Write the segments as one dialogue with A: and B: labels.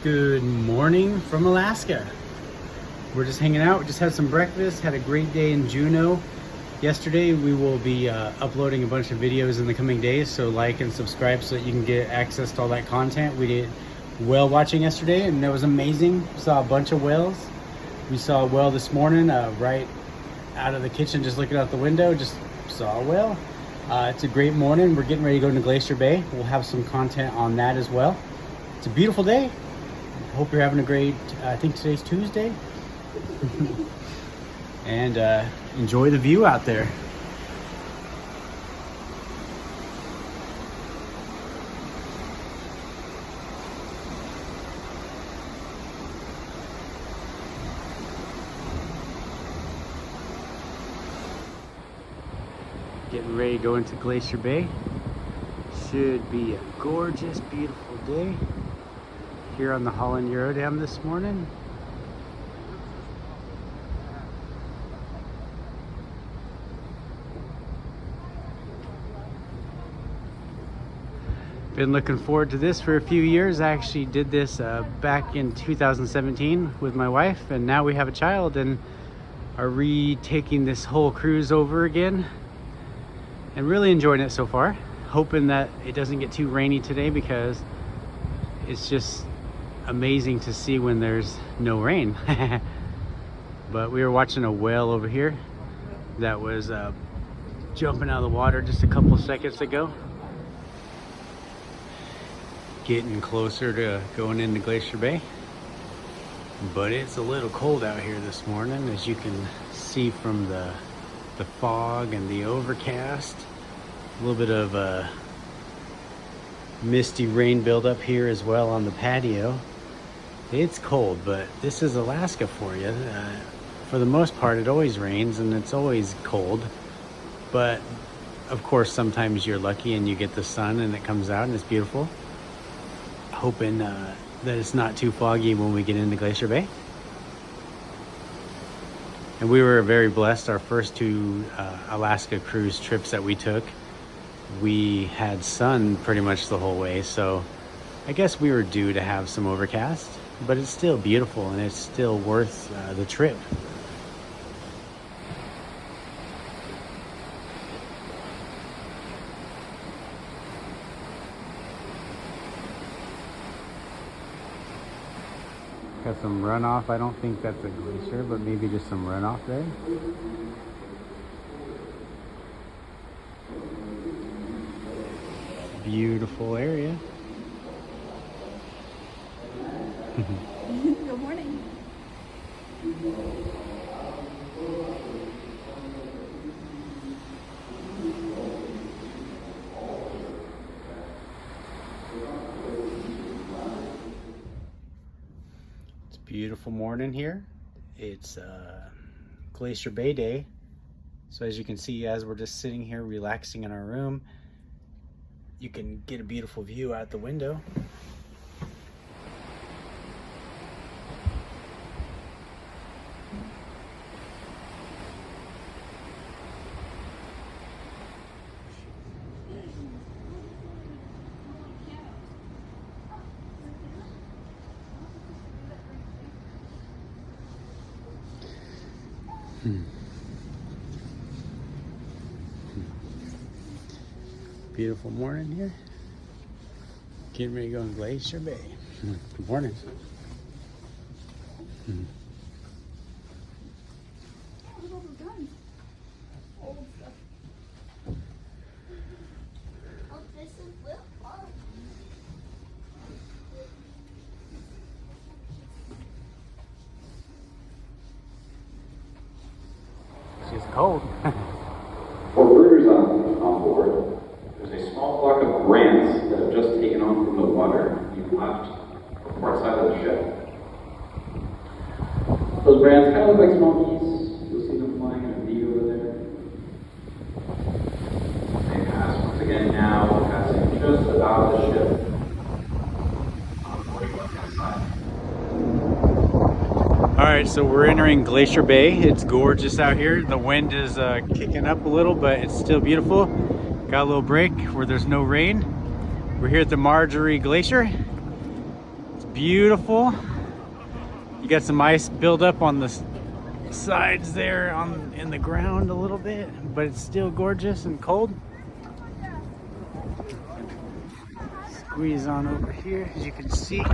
A: Good morning from Alaska. We're just hanging out. We just had some breakfast, had a great day in Juneau yesterday. We will be uploading a bunch of videos in the coming days, so like and subscribe so that you can get access to all that content. We did whale watching yesterday and that was amazing. We saw a bunch of whales. We saw a whale this morning right out of the kitchen, just looking out the window, just saw a whale. It's a great morning. We're getting ready to go into Glacier Bay. We'll have some content on that as well. It's a beautiful day. Hope you're having a great, I think today's Tuesday. And enjoy the view out there. Getting ready to go into Glacier Bay. Should be a gorgeous, beautiful day here on the Holland Euro Dam this morning. Been looking forward to this for a few years. I actually did this back in 2017 with my wife, and now we have a child and are retaking this whole cruise over again and really enjoying it so far. Hoping that it doesn't get too rainy today because it's just amazing to see when there's no rain. But we were watching a whale over here that was jumping out of the water just a couple seconds ago. Getting closer to going into Glacier Bay, but it's a little cold out here this morning, as you can see from the fog and the overcast. A little bit of misty rain buildup here as well on the patio. It's cold, but this is Alaska for you. For the most part, it always rains and it's always cold, but of course sometimes you're lucky and you get the sun and it comes out and it's beautiful. Hoping that it's not too foggy when we get into Glacier Bay. And we were very blessed. Our first two Alaska cruise trips that we took, we had sun pretty much the whole way, so I guess we were due to have some overcast, but it's still beautiful and it's still worth the trip. Got some runoff. I don't think that's a glacier, but maybe just some runoff there. Beautiful area.
B: Good morning.
A: It's a beautiful morning here. It's Glacier Bay Day. So as you can see, as we're just sitting here relaxing in our room, you can get a beautiful view out the window. Beautiful morning here. Getting ready to go in Glacier Bay. Good morning. It's just cold.
C: For brewers on board, there's a small flock of grants that have just taken off from the water and left the port side of the ship. Those grants kind of look like small geese. You'll see them flying in a V over there. They pass once again now, passing just about the ship on the 41st side.
A: Alright, so we're entering Glacier Bay. It's gorgeous out here. The wind is kicking up a little, but it's still beautiful. Got a little break where there's no rain. We're here at the Margerie Glacier. It's beautiful. You got some ice buildup on the sides there in the ground a little bit, but it's still gorgeous and cold. Squeeze on over here, as you can see.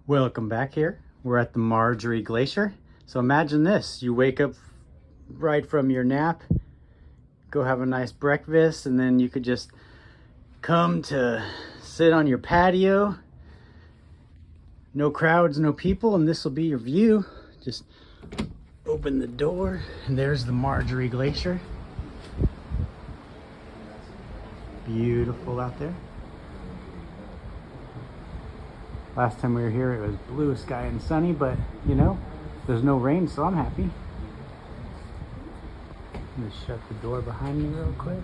A: Welcome back here. We're at the Margerie Glacier. So imagine this, you wake up right from your nap, go have a nice breakfast, and then you could just come to sit on your patio. No crowds, no people, and this will be your view. Just open the door, and there's the Margerie Glacier. Beautiful out there. Last time we were here, it was blue sky and sunny, but you know, there's no rain, so I'm happy. I'm gonna shut the door behind me real quick.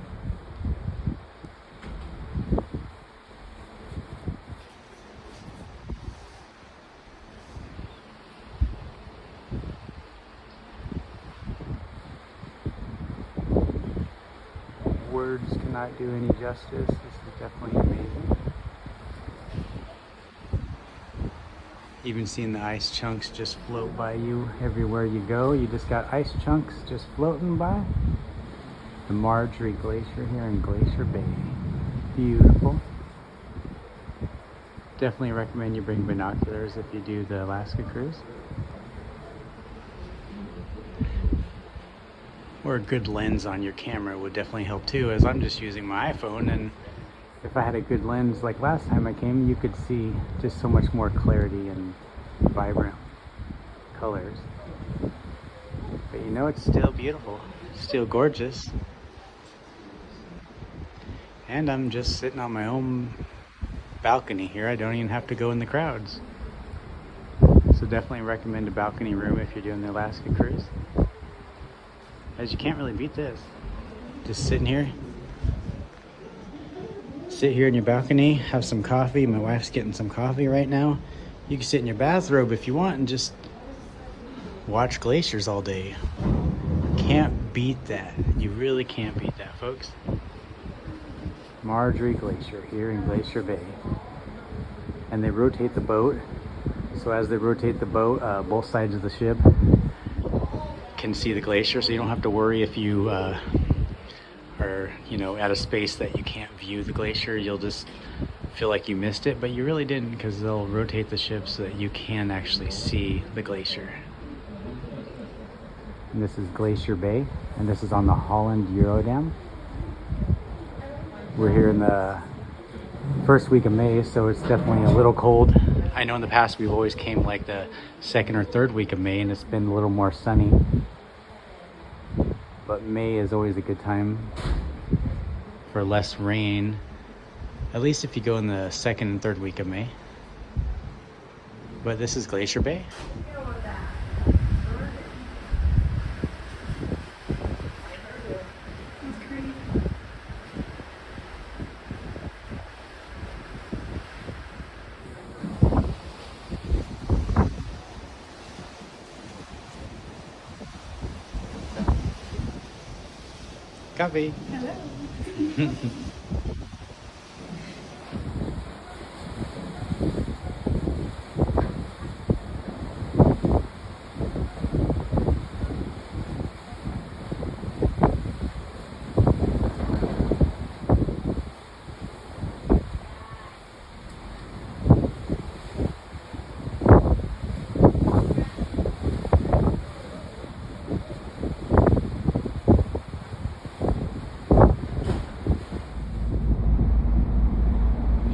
A: Words cannot do any justice. This is definitely amazing. Even seeing the ice chunks just float by you everywhere you go. You just got ice chunks just floating by. The Margerie Glacier here in Glacier Bay. Beautiful. Definitely recommend you bring binoculars if you do the Alaska cruise. Or a good lens on your camera would definitely help too, as I'm just using my iPhone, and if I had a good lens like last time I came, you could see just so much more clarity and vibrant colors. But you know, it's still beautiful, still gorgeous. And I'm just sitting on my own balcony here. I don't even have to go in the crowds. So definitely recommend a balcony room if you're doing the Alaska cruise, as you can't really beat this. Just sitting here. Sit here in your balcony, have some coffee. My wife's getting some coffee right now. You can sit in your bathrobe if you want and just watch glaciers all day. Can't beat that. You really can't beat that, folks. Margerie Glacier here in Glacier Bay. And they rotate the boat. So as they rotate the boat, both sides of the ship can see the glacier, so you don't have to worry if you are, you know, at a space that you can't view the glacier. You'll just feel like you missed it, but you really didn't, because they'll rotate the ship so that you can actually see the glacier. And this is Glacier Bay, and this is on the Holland Eurodam. We're here in the first week of May, so it's definitely a little cold. I know in the past we've always came like the second or third week of May, and it's been a little more sunny. But May is always a good time for less rain, at least if you go in the second and third week of May. But this is Glacier Bay. Coffee. Hello.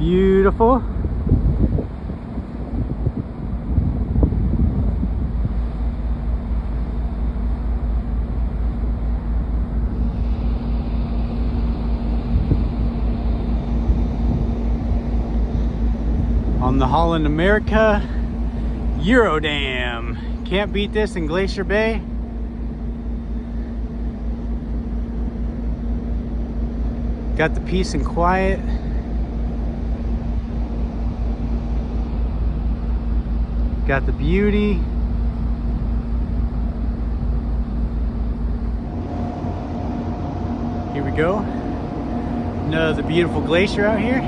A: Beautiful. On the Holland America Eurodam. Can't beat this in Glacier Bay. Got the peace and quiet. Got the beauty. Here we go. Another beautiful glacier out here.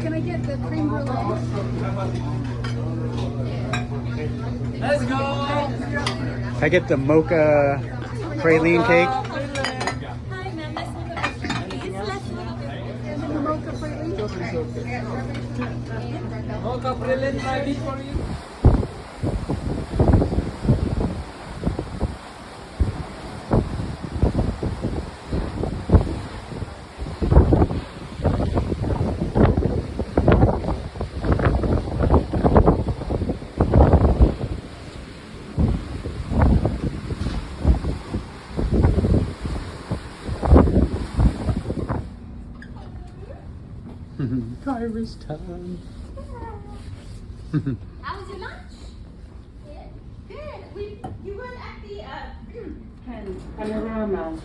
B: Can I get the creme brulee?
D: Let's go!
A: I get the Mocha Pralene cake.
B: Hi, ma'am. And then the mocha pralene.
D: Mocha Pralene ready for you.
A: Iris time.
E: How was your lunch? Good. Good. You were at the
D: Panorama.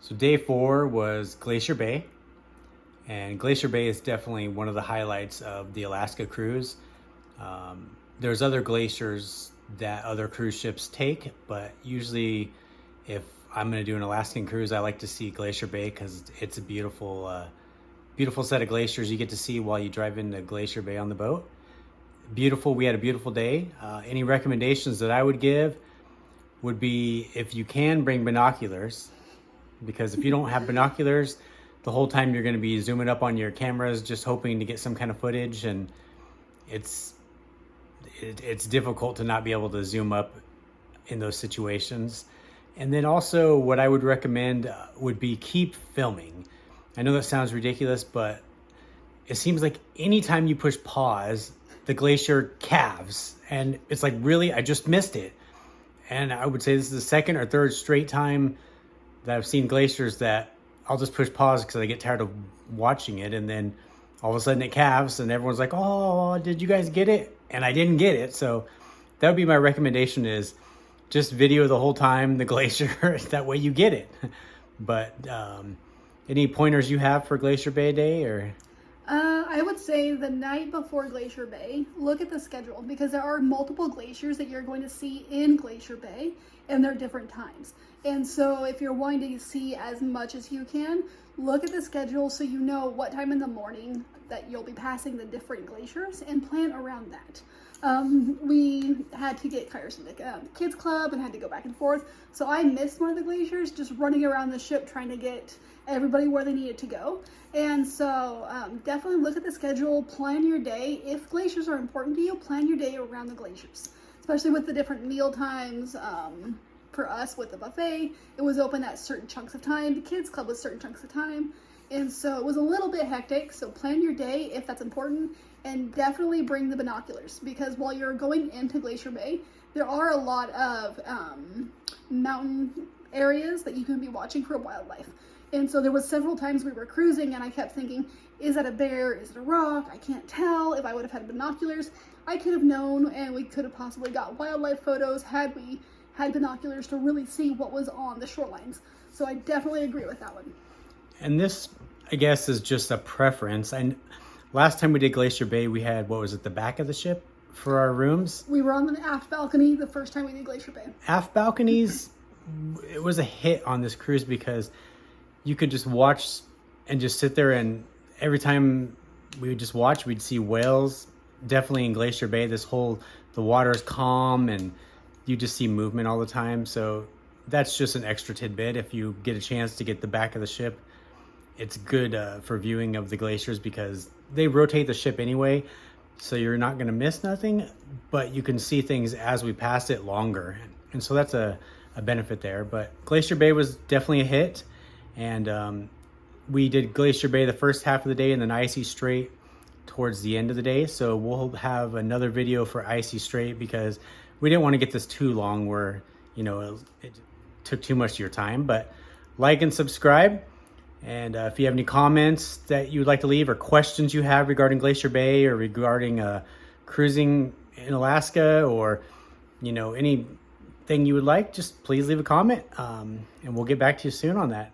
A: So day 4 was Glacier Bay, and Glacier Bay is definitely one of the highlights of the Alaska cruise. There's other glaciers that other cruise ships take, but usually if I'm going to do an Alaskan cruise, I like to see Glacier Bay because it's a beautiful, beautiful set of glaciers you get to see while you drive into Glacier Bay on the boat. Beautiful. We had a beautiful day. Any recommendations that I would give would be, if you can, bring binoculars, because if you don't have binoculars, the whole time you're going to be zooming up on your cameras just hoping to get some kind of footage, and it's difficult to not be able to zoom up in those situations. And then also what I would recommend would be keep filming. I know that sounds ridiculous, but it seems like anytime you push pause, the glacier calves, and it's like, really, I just missed it. And I would say this is the second or third straight time that I've seen glaciers that I'll just push pause because I get tired of watching it, and then all of a sudden it calves and everyone's like, oh, did you guys get it? And I didn't get it. So that would be my recommendation, is just video the whole time the glacier. That way you get it. But any pointers you have for Glacier Bay Day? Or
B: I would say the night before Glacier Bay, look at the schedule, because there are multiple glaciers that you're going to see in Glacier Bay, and they're different times. And so if you're wanting to see as much as you can, look at the schedule so you know what time in the morning that you'll be passing the different glaciers, and plan around that. We had to get Kairos in the kids club and had to go back and forth. So I missed one of the glaciers just running around the ship trying to get everybody where they needed to go. And so definitely look at the schedule, plan your day. If glaciers are important to you, plan your day around the glaciers, especially with the different meal times. For us with the buffet, it was open at certain chunks of time. The kids club was certain chunks of time. And so it was a little bit hectic. So plan your day if that's important, and definitely bring the binoculars, because while you're going into Glacier Bay, there are a lot of mountain areas that you can be watching for wildlife. And so there was several times we were cruising and I kept thinking, is that a bear? Is it a rock? I can't tell. If I would have had binoculars, I could have known, and we could have possibly got wildlife photos had we had binoculars to really see what was on the shorelines. So I definitely agree with that one.
A: And this, I guess, is just a preference. And last time we did Glacier Bay, we had, what was it, the back of the ship for our rooms?
B: We were on the aft balcony the first time we did Glacier Bay.
A: Aft balconies, it was a hit on this cruise because you could just watch and just sit there, and every time we would just watch, we'd see whales. Definitely in Glacier Bay, the water is calm and you just see movement all the time. So that's just an extra tidbit. If you get a chance to get the back of the ship, it's good for viewing of the glaciers because they rotate the ship anyway. So you're not going to miss nothing, but you can see things as we pass it longer. And so that's a benefit there. But Glacier Bay was definitely a hit. And we did Glacier Bay the first half of the day and then Icy Strait towards the end of the day. So we'll have another video for Icy Strait because we didn't want to get this too long where, you know, it took too much of your time. But like and subscribe. And if you have any comments that you would like to leave or questions you have regarding Glacier Bay or regarding cruising in Alaska, or, you know, anything you would like, just please leave a comment and we'll get back to you soon on that.